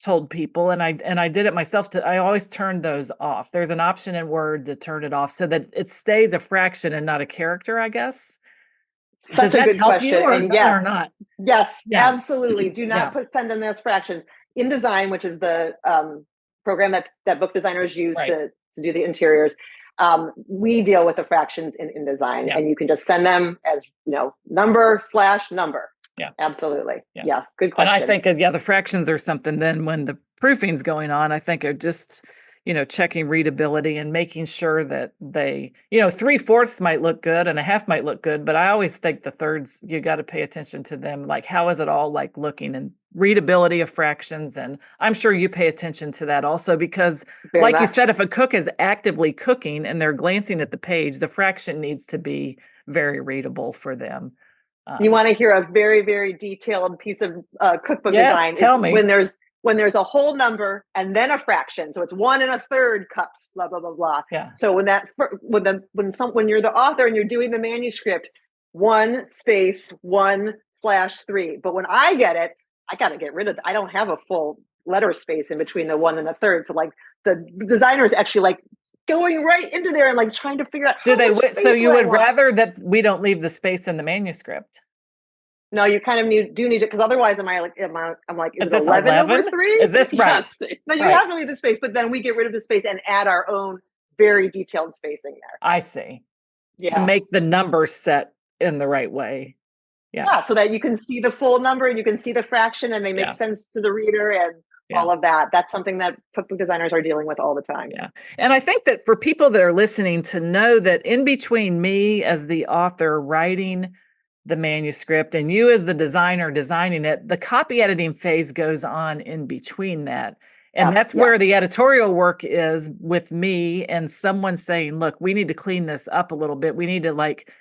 told people, and I did it myself, I always turned those off. There's an option in Word to turn it off so that it stays a fraction and not a character, I guess. Such a good question. Or not? Yes, absolutely. Do not send in those fractions. InDesign, which is the program that book designers use to do the interiors, we deal with the fractions in InDesign, and you can just send them as number/number. Yeah, absolutely. Yeah, good question. And I think the fractions are something. Then when the proofing's going on, I think it just checking readability and making sure that they, 3/4 might look good and a half might look good, but I always think the thirds, you got to pay attention to them. Like, how is it all like looking, and readability of fractions? And I'm sure you pay attention to that also, because Very like you much. said, if a cook is actively cooking and they're glancing at the page, the fraction needs to be very readable for them. You want to hear a very, very detailed piece of cookbook Yes, design? tell Is me. when there's a whole number and then a fraction. So it's 1 1/3 cups, blah blah blah blah. Yeah. So when you're the author and you're doing the manuscript, 1 space 1/3. But when I get it, I got to get rid of it. I don't have a full letter space in between the 1 and the third. So like the designer is actually like going right into there and like trying to figure out so you would rather that we don't leave the space in the manuscript? No, you kind of do need it, because otherwise I'm like, is it this 11/3? Is this right? Yes. No, you have to leave the space, but then we get rid of the space and add our own very detailed spacing there. I see. Yeah. To make the numbers set in the right way. Yeah, so that you can see the full number and you can see the fraction and they make sense to the reader and all of that. That's something that cookbook designers are dealing with all the time. Yeah. And I think that for people that are listening to know that in between me as the author writing the manuscript and you as the designer designing it, the copy editing phase goes on in between that. And that's where the editorial work is with me and someone saying, look, we need to clean this up a little bit. We need to like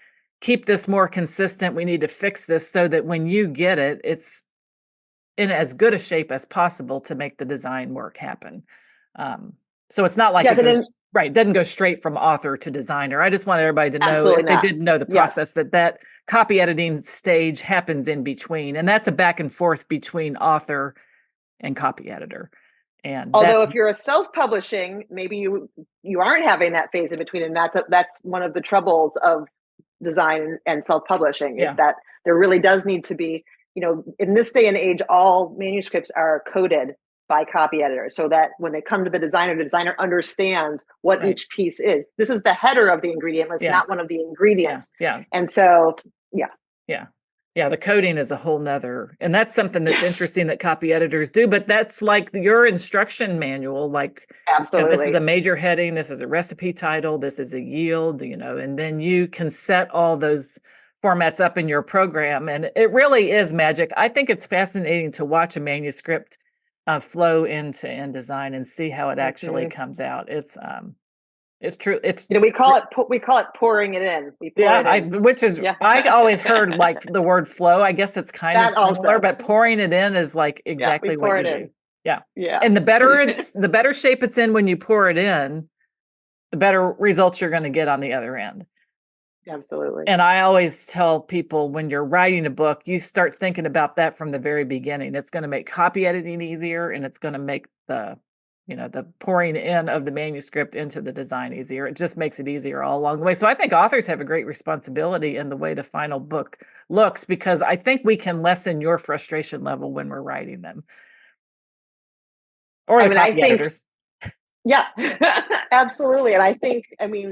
keep this more consistent. We need to fix this so that when you get it, it's in as good a shape as possible to make the design work happen. So it's not like it doesn't go straight from author to designer. I just want everybody to know, if they didn't know the process, that copy editing stage happens in between. And that's a back and forth between author and copy editor. And although if you're a self-publishing, maybe you aren't having that phase in between. And that's one of the troubles of design and self-publishing is that there really does need to be, in this day and age, all manuscripts are coded by copy editors so that when they come to the designer understands what each piece is. This is the header of the ingredient list, not one of the ingredients. Yeah. And so, the coding is a whole nother, and that's something that's interesting that copy editors do, but that's like your instruction manual, like absolutely. This is a major heading, this is a recipe title, this is a yield, and then you can set all those formats up in your program. And it really is magic. I think it's fascinating to watch a manuscript flow into InDesign and see how it actually comes out. It's true. It's we call it pouring it in. I always heard like the word flow. I guess it's kind of similar, also. But pouring it in is like exactly what you do. Yeah. And the better shape it's in when you pour it in, the better results you're going to get on the other end. Absolutely. And I always tell people, when you're writing a book, you start thinking about that from the very beginning. It's going to make copy editing easier, and it's going to make the pouring in of the manuscript into the design easier. It just makes it easier all along the way. So I think authors have a great responsibility in the way the final book looks, because I think we can lessen your frustration level when we're writing them. Or the copy editors. Yeah, absolutely. And I think,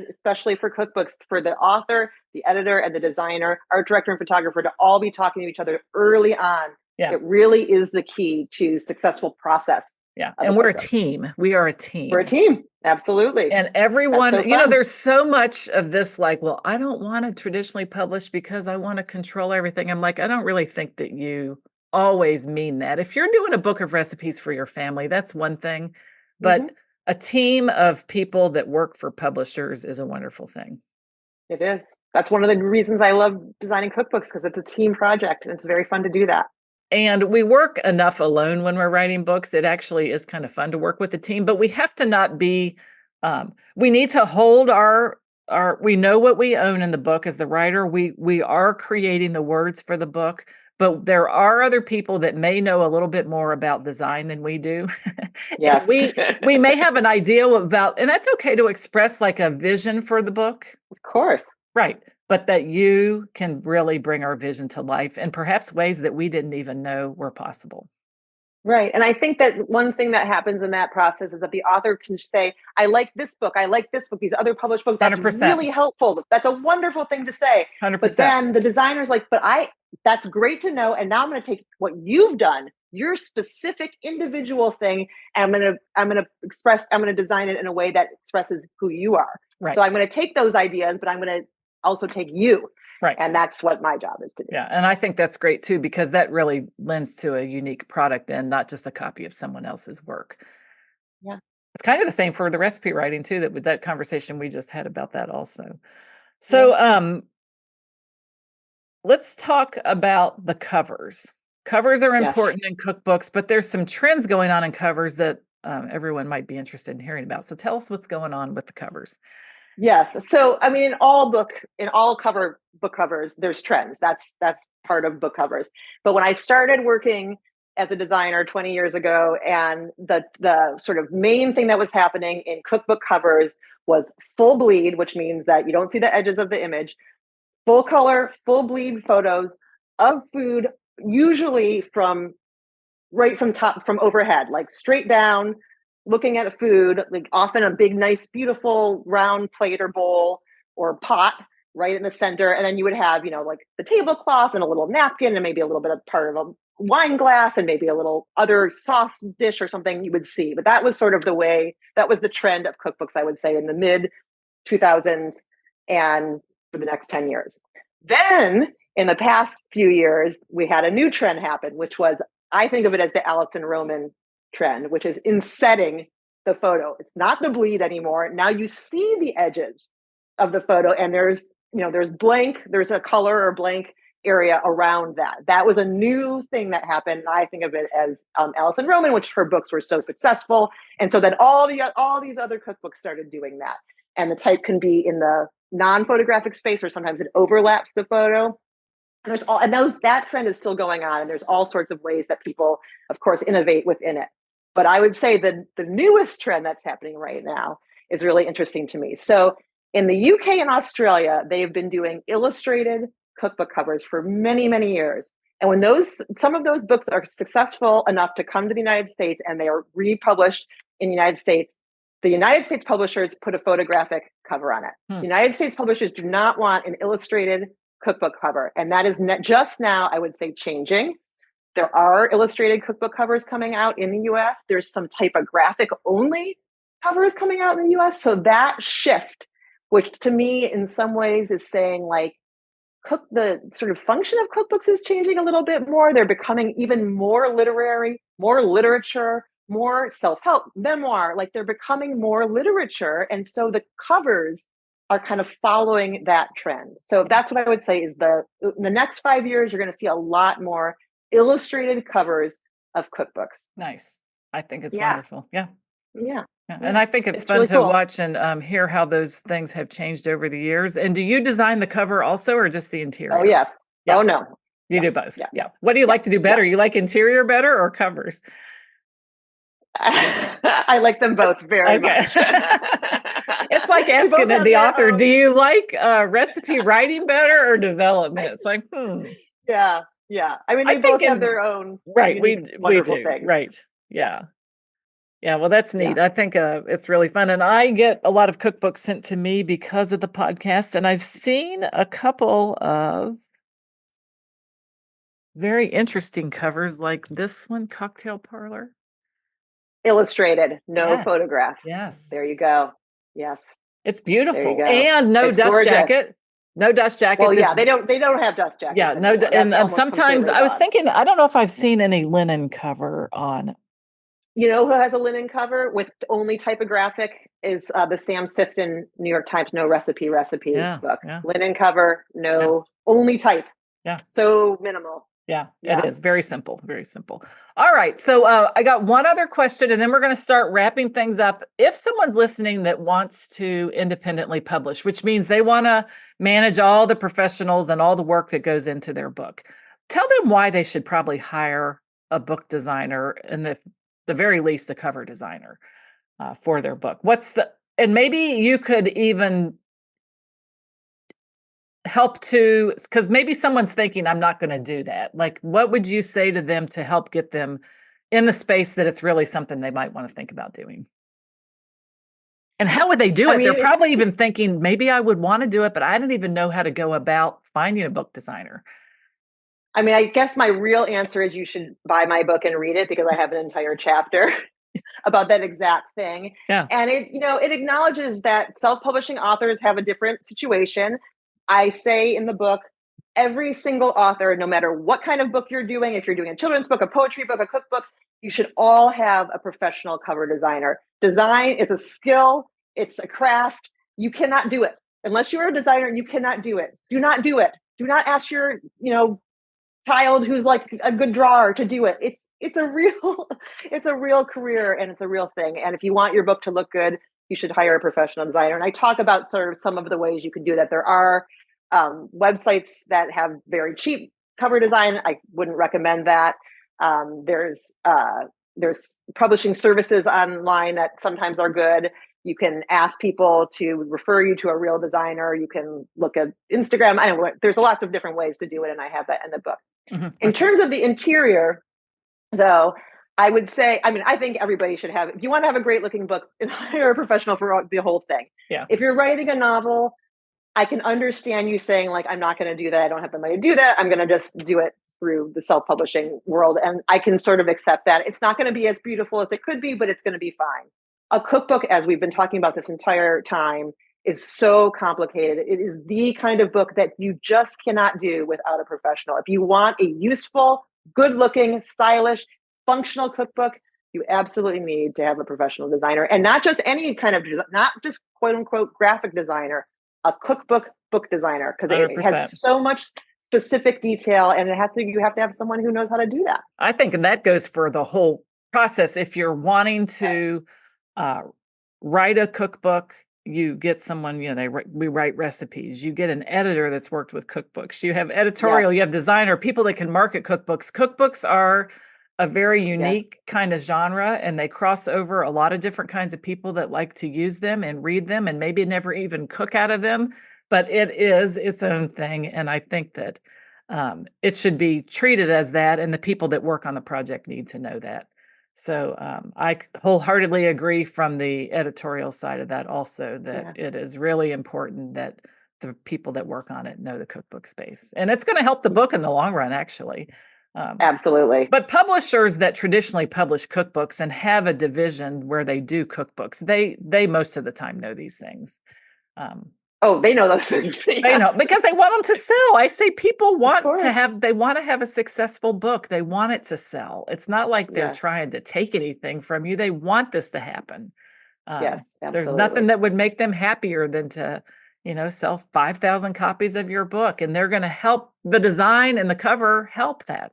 especially for cookbooks, for the author, the editor, and the designer, art director, and photographer to all be talking to each other early on. Yeah. It really is the key to successful process. Yeah. And we're a team. We are a team. We're a team. Absolutely. And everyone, there's so much of this, like, well, I don't want to traditionally publish because I want to control everything. I'm like, I don't really think that you always mean that. If you're doing a book of recipes for your family, that's one thing. But a team of people that work for publishers is a wonderful thing. It is. That's one of the reasons I love designing cookbooks, because it's a team project and it's very fun to do that. And we work enough alone when we're writing books. It actually is kind of fun to work with a team, but we have to not be, we need to hold we know what we own in the book as the writer. We are creating the words for the book, but there are other people that may know a little bit more about design than we do. Yes. we may have an idea about, and that's okay to express like a vision for the book. Of course. Right. But that you can really bring our vision to life in perhaps ways that we didn't even know were possible. Right. And I think that one thing that happens in that process is that the author can say, I like this book, these other published books. That's 100%. Really helpful. That's a wonderful thing to say. 100%. But then the designer's like, that's great to know. And now I'm going to take what you've done your specific individual thing. And I'm going to design it in a way that expresses who you are. Right. So I'm going to take those ideas, but I'm going to also take you. Right. And that's what my job is to do. Yeah. And I think that's great too, because that really lends to a unique product and not just a copy of someone else's work. Yeah. It's kind of the same for the recipe writing too, that with that conversation we just had about that also. So, let's talk about the covers. Covers are important in cookbooks, but there's some trends going on in covers that everyone might be interested in hearing about. So tell us what's going on with the covers. Yes. So, I mean, in all book covers, there's trends. That's part of book covers. But when I started working as a designer 20 years ago, and the sort of main thing that was happening in cookbook covers was full bleed, which means that you don't see the edges of the image, full color, full bleed photos of food, usually from overhead, like straight down, looking at food, like often a big, nice, beautiful round plate or bowl or pot right in the center. And then you would have, like the tablecloth and a little napkin and maybe a little bit of part of a wine glass and maybe a little other sauce dish or something you would see. But that was sort of that was the trend of cookbooks, I would say, in the mid 2000s and for the next 10 years. Then in the past few years, we had a new trend happen, which was, I think of it as the Alison Roman trend, which is insetting the photo. It's not the bleed anymore. Now you see the edges of the photo and there's a color or blank area around that. That was a new thing that happened. I think of it as Alison Roman, which her books were so successful. And so then all these other cookbooks started doing that. And the type can be in the non-photographic space, or sometimes it overlaps the photo. And that trend is still going on. And there's all sorts of ways that people, of course, innovate within it. But I would say the newest trend that's happening right now is really interesting to me. So in the UK and Australia, they've been doing illustrated cookbook covers for many, many years. And when some of those books are successful enough to come to the United States and they are republished in the United States, the United States publishers put a photographic cover on it. The United States publishers do not want an illustrated cookbook cover. And that is just now, I would say, changing. There are illustrated cookbook covers coming out in the US. There's some typographic only covers coming out in the US. So that shift, which to me in some ways is saying like the sort of function of cookbooks is changing a little bit more. They're becoming even more literary, more literature, more self-help, memoir, like they're becoming more literature. And so the covers are kind of following that trend. So that's what I would say is in the next 5 years, you're going to see a lot more illustrated covers of cookbooks. Nice. I think it's wonderful. Yeah. Yeah. And I think it's fun really to cool. watch and hear how those things have changed over the years. And do you design the cover also, or just the interior? Oh, yes. Yeah. Oh, no. You do both. Yeah. What do you like to do better? You like interior better or covers? I like them both very much. It's like asking the author, do you like recipe writing better or development? It's like, Yeah. I mean, they both have their own wonderful things. Right. Yeah. Yeah. Well, that's neat. I think it's really fun. And I get a lot of cookbooks sent to me because of the podcast. And I've seen a couple of very interesting covers like this one, Cocktail Parlor. Illustrated, no photograph. Yes. There you go. Yes. It's beautiful. And no dust jacket. No dust jacket. Well, they don't have dust jackets. Yeah, no, and sometimes I was thinking, I don't know if I've seen any linen cover on. You know who has a linen cover with only typographic is the Sam Sifton New York Times No Recipe book. Yeah. Linen cover, only type. Yeah. So minimal. Yeah, it is. Very simple. Very simple. All right. So I got one other question, and then we're going to start wrapping things up. If someone's listening that wants to independently publish, which means they want to manage all the professionals and all the work that goes into their book, tell them why they should probably hire a book designer and at the very least a cover designer for their book. And maybe you could even help because maybe someone's thinking, I'm not going to do that. Like, what would you say to them to help get them in the space that it's really something they might want to think about doing? And how would they do it? They're probably even thinking, maybe I would want to do it, but I don't even know how to go about finding a book designer. I mean, I guess my real answer is you should buy my book and read it, because I have an entire chapter about that exact thing. Yeah. And it acknowledges that self-publishing authors have a different situation. I say in the book, every single author, no matter what kind of book you're doing, if you're doing a children's book, a poetry book, a cookbook, you should all have a professional cover designer. Design is a skill. It's a craft. You cannot do it. Unless you're a designer, you cannot do it. Do not do it. Do not ask your, child who's like a good drawer to do it. It's a real career, and it's a real thing. And if you want your book to look good, you should hire a professional designer. And I talk about sort of some of the ways you can do that. There are websites that have very cheap cover design. I wouldn't recommend that. There's publishing services online that sometimes are good. You can ask people to refer you to a real designer. You can look at Instagram. I don't know, there's lots of different ways to do it, and I have that in the book. Mm-hmm. In terms of the interior, though, I would say, I think everybody should have, if you want to have a great looking book, hire a professional for the whole thing. Yeah. If you're writing a novel, I can understand you saying, like, I'm not going to do that. I don't have the money to do that. I'm going to just do it through the self-publishing world. And I can sort of accept that. It's not going to be as beautiful as it could be, but it's going to be fine. A cookbook, as we've been talking about this entire time, is so complicated. It is the kind of book that you just cannot do without a professional. If you want a useful, good-looking, stylish, functional cookbook, you absolutely need to have a professional designer, and not just any kind of, not just quote unquote graphic designer, a cookbook book designer, because it has so much specific detail, and you have to have someone who knows how to do that. I think that goes for the whole process. If you're wanting to write a cookbook, you get someone, we write recipes. You get an editor that's worked with cookbooks. You have editorial, you have designer, people that can market cookbooks. Cookbooks are a very unique kind of genre, and they cross over a lot of different kinds of people that like to use them and read them and maybe never even cook out of them, but it is its own thing. And I think that it should be treated as that, and the people that work on the project need to know that. So I wholeheartedly agree from the editorial side of that also, that it is really important that the people that work on it know the cookbook space. And it's going to help the book in the long run, actually. Absolutely. But publishers that traditionally publish cookbooks and have a division where they do cookbooks, they most of the time know these things. They know those things. Yes. They know, because they want them to sell. I say people want to have a successful book. They want it to sell. It's not like they're trying to take anything from you. They want this to happen. Yes, absolutely. There's nothing that would make them happier than to, sell 5,000 copies of your book, and they're going to help the design and the cover help that.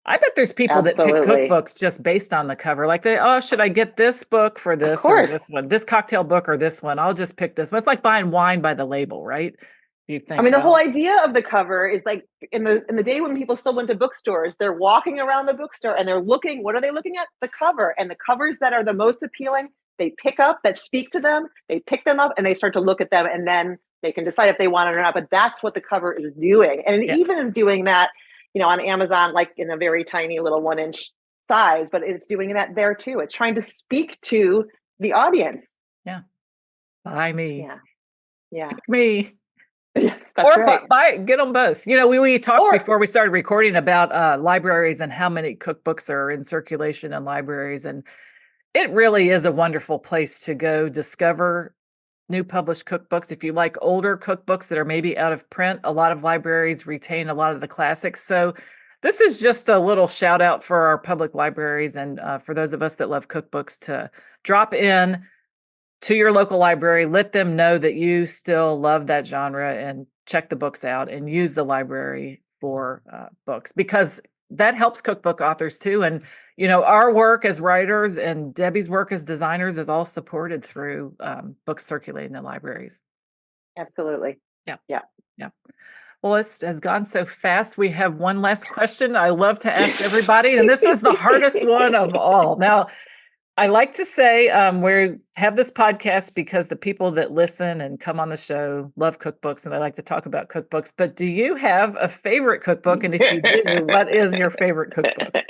I bet there's people that pick cookbooks just based on the cover. Like should I get this book for this or this one, this cocktail book or this one? I'll just pick this one. It's like buying wine by the label, right? You think? The whole idea of the cover is like in the day when people still went to bookstores, they're walking around the bookstore and they're looking. What are they looking at? The cover, and the covers that are the most appealing, they pick up, that speak to them. They pick them up and they start to look at them, and then they can decide if they want it or not. But that's what the cover is doing, and it even is doing that. On Amazon, like in a very tiny little 1-inch size, but it's doing that there too. It's trying to speak to the audience. Yeah. Buy me. Yeah. Pick me. Yes, that's right. Get them both. We talked before we started recording about libraries and how many cookbooks are in circulation in libraries. And it really is a wonderful place to go discover new published cookbooks. If you like older cookbooks that are maybe out of print, a lot of libraries retain a lot of the classics. So this is just a little shout out for our public libraries, and for those of us that love cookbooks, to drop in to your local library, let them know that you still love that genre, and check the books out and use the library for books, because that helps cookbook authors too. And our work as writers and Debbie's work as designers is all supported through books circulating in libraries. Absolutely. Yeah. Well, it has gone so fast. We have one last question I love to ask everybody, and this is the hardest one of all. Now, I like to say we have this podcast because the people that listen and come on the show love cookbooks, and they like to talk about cookbooks. But do you have a favorite cookbook? And if you do, what is your favorite cookbook?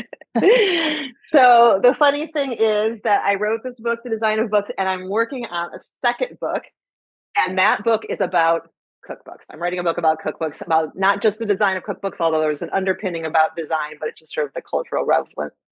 So the funny thing is that I wrote this book, The Design of Books, and I'm working on a second book. And that book is about cookbooks. I'm writing a book about cookbooks, about not just the design of cookbooks, although there's an underpinning about design, but it's just sort of the cultural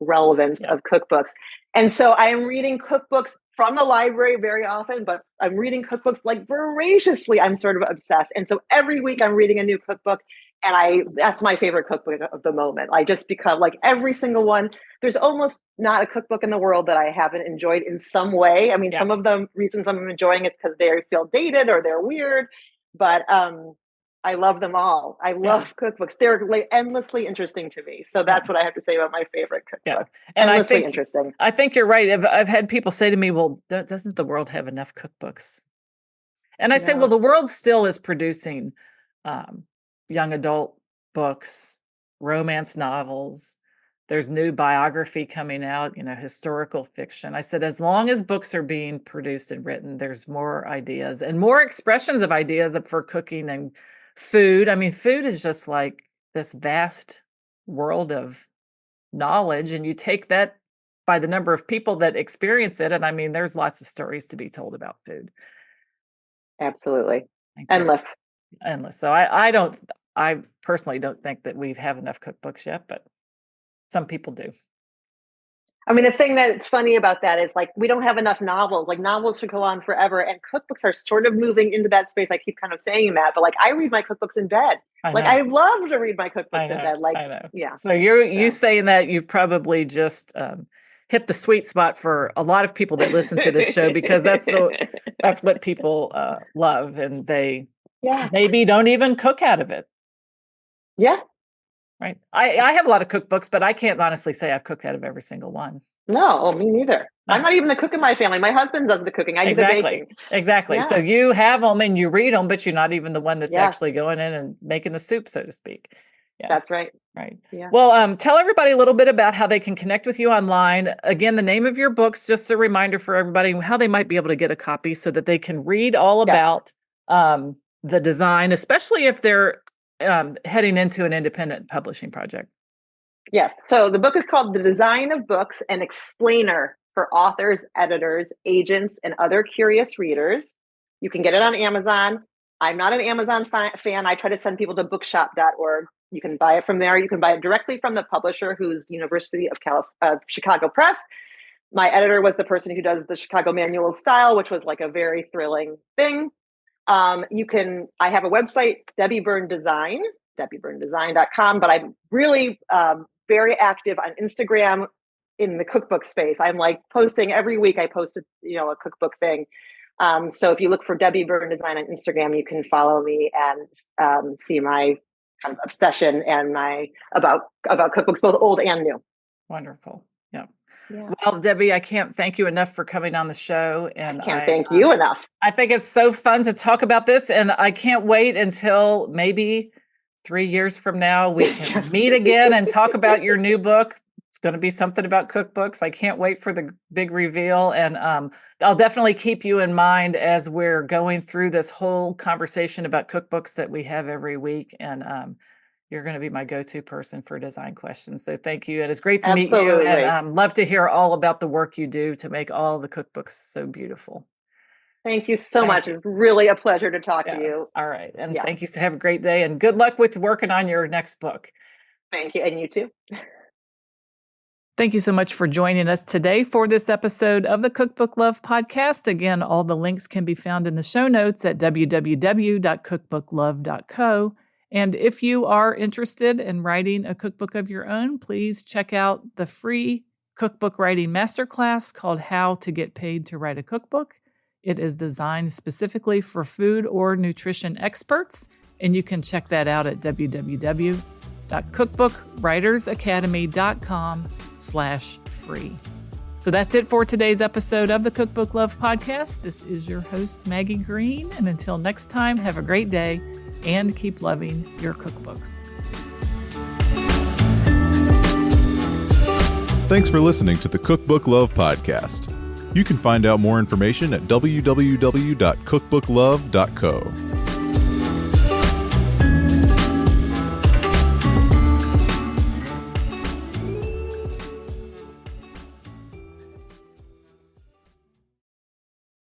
relevance of cookbooks. And so I am reading cookbooks from the library very often, but I'm reading cookbooks like voraciously. I'm sort of obsessed. And so every week I'm reading a new cookbook, and that's my favorite cookbook of the moment. I just become like every single one. There's almost not a cookbook in the world that I haven't enjoyed in some way. I mean, some of the reasons I'm enjoying it's because they feel dated or they're weird, but I love them all. I love cookbooks. They're like endlessly interesting to me. So that's what I have to say about my favorite cookbook. And endlessly interesting. I think you're right. I've had people say to me, well, doesn't the world have enough cookbooks? And I say, well, the world still is producing young adult books, romance novels. There's new biography coming out, historical fiction. I said, as long as books are being produced and written, there's more ideas and more expressions of ideas for cooking and food. I mean, food is just like this vast world of knowledge, and you take that by the number of people that experience it. And I mean, there's lots of stories to be told about food. Absolutely. Endless. So I personally don't think that we have enough cookbooks yet, but some people do. I mean, the thing that's funny about that is like, we don't have enough novels. Like novels should go on forever. And cookbooks are sort of moving into that space. I keep kind of saying that, but like I read my cookbooks in bed. I love to read my cookbooks in bed. Like, I know. Yeah. So you saying that you've probably just hit the sweet spot for a lot of people that listen to this show, because that's what people love. And they maybe don't even cook out of it. Yeah. Right. I have a lot of cookbooks, but I can't honestly say I've cooked out of every single one. No, me neither. No. I'm not even the cook in my family. My husband does the cooking. I do the baking. Exactly. Yeah. So you have them and you read them, but you're not even the one that's actually going in and making the soup, so to speak. Yeah. That's right. Right. Yeah. Well, tell everybody a little bit about how they can connect with you online. Again, the name of your books, just a reminder for everybody how they might be able to get a copy so that they can read all about the design, especially if they're heading into an independent publishing project. Yes. So the book is called The Design of Books, an Explainer for Authors, Editors, Agents, and Other Curious Readers. You can get it on Amazon. I'm not an Amazon fan. I try to send people to bookshop.org. You can buy it from there. You can buy it directly from the publisher, who's University of Chicago Press. My editor was the person who does the Chicago Manual of Style, which was like a very thrilling thing. I have a website, Debbie Berne Design, debbiebernedesign.com, but I'm really very active on Instagram in the cookbook space. I'm like posting every week. I post a cookbook thing. So if you look for Debbie Berne Design on Instagram, you can follow me and see my kind of obsession and my about cookbooks, both old and new. Wonderful. Yeah. Well, Debbie, I can't thank you enough for coming on the show. And I can't thank you enough. I think it's so fun to talk about this, and I can't wait until maybe 3 years from now we can meet again and talk about your new book. It's going to be something about cookbooks. I can't wait for the big reveal, and I'll definitely keep you in mind as we're going through this whole conversation about cookbooks that we have every week. And you're going to be my go-to person for design questions. So thank you. And it's great to meet you. And love to hear all about the work you do to make all the cookbooks so beautiful. Thank you so much. It's really a pleasure to talk to you. All right. And thank you. So have a great day and good luck with working on your next book. Thank you. And you too. Thank you so much for joining us today for this episode of the Cookbook Love Podcast. Again, all the links can be found in the show notes at www.cookbooklove.co. And if you are interested in writing a cookbook of your own, please check out the free cookbook writing masterclass called How to Get Paid to Write a Cookbook. It is designed specifically for food or nutrition experts, and you can check that out at www.cookbookwritersacademy.com/free. So that's it for today's episode of the Cookbook Love Podcast. This is your host, Maggie Green, and until next time, have a great day and keep loving your cookbooks. Thanks for listening to the Cookbook Love Podcast. You can find out more information at www.cookbooklove.co.